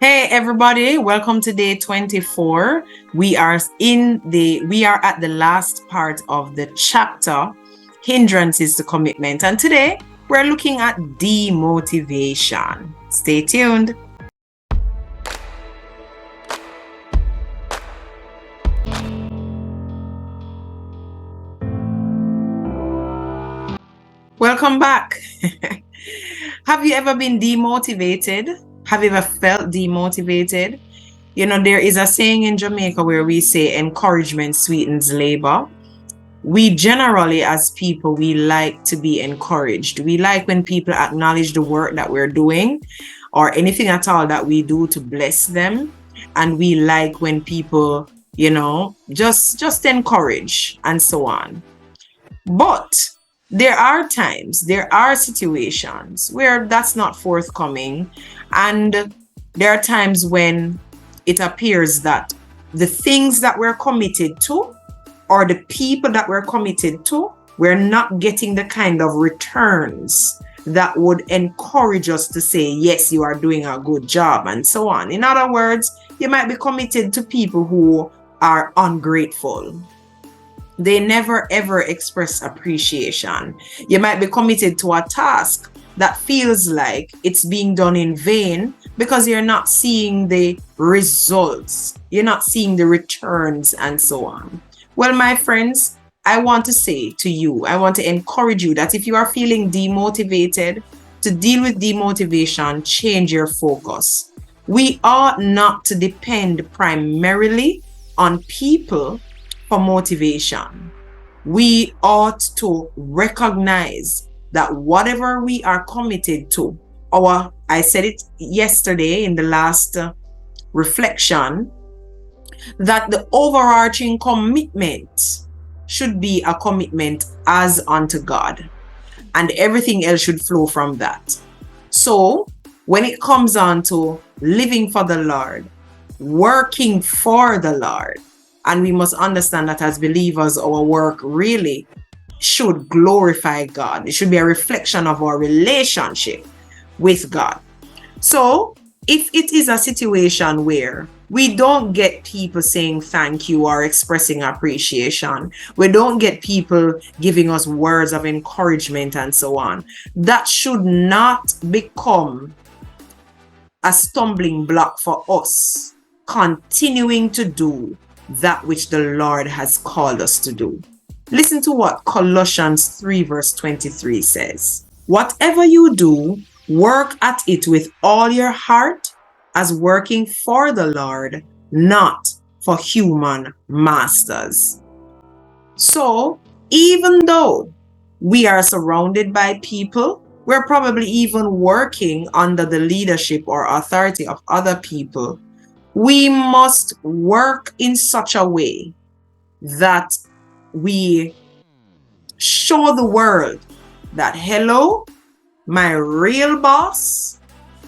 Hey everybody, welcome to day 24. We are at the last part of the chapter Hindrances to Commitment, and today we're looking at demotivation. Stay tuned. Welcome back. Have you ever been demotivated? Have you ever felt demotivated? You know, there is a saying in Jamaica where we say encouragement sweetens labor. We generally, as people, we like to be encouraged. We like when people acknowledge the work that we're doing or anything at all that we do to bless them. And we like when people, just encourage and so on. But there are times, there are situations where that's not forthcoming. And there are times when it appears that the things that we're committed to or the people that we're committed to, we're not getting the kind of returns that would encourage us to say, yes, you are doing a good job and so on. In other words, you might be committed to people who are ungrateful. They never ever express appreciation. You might be committed to a task that feels like it's being done in vain because you're not seeing the results, you're not seeing the returns and so on. Well, my friends, I want to say to you, I want to encourage you that if you are feeling demotivated, to deal with demotivation, change your focus. We ought not to depend primarily on people for motivation. We ought to recognize that whatever we are committed to, I said it yesterday in the last reflection, that the overarching commitment should be a commitment as unto God, and everything else should flow from that. So when it comes on to living for the Lord, working for the Lord, and we must understand that as believers, our work really should glorify God. It should be a reflection of our relationship with God. So if it is a situation where we don't get people saying thank you or expressing appreciation, we don't get people giving us words of encouragement and so on, that should not become a stumbling block for us continuing to do that which the Lord has called us to do. Listen to what Colossians 3 verse 23 says. Whatever you do, work at it with all your heart as working for the Lord, not for human masters. So even though we are surrounded by people, we're probably even working under the leadership or authority of other people, we must work in such a way that we show the world that, hello, my real boss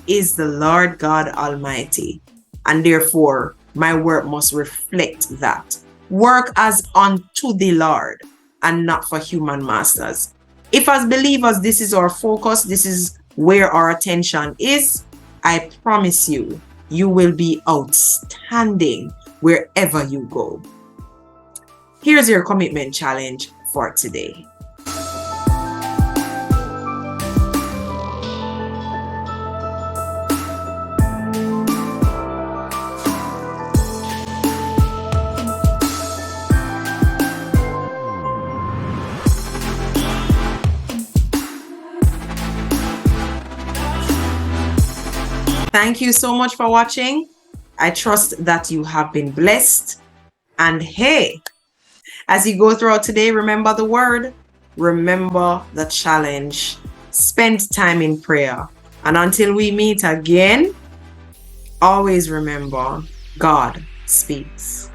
is the Lord God Almighty. And therefore, my work must reflect that. Work as unto the Lord and not for human masters. If as believers, this is our focus, this is where our attention is, I promise you, you will be outstanding wherever you go. Here's your commitment challenge for today. Thank you so much for watching. I trust that you have been blessed. And hey, as you go throughout today, remember the word, remember the challenge, spend time in prayer. And until we meet again, always remember, God speaks.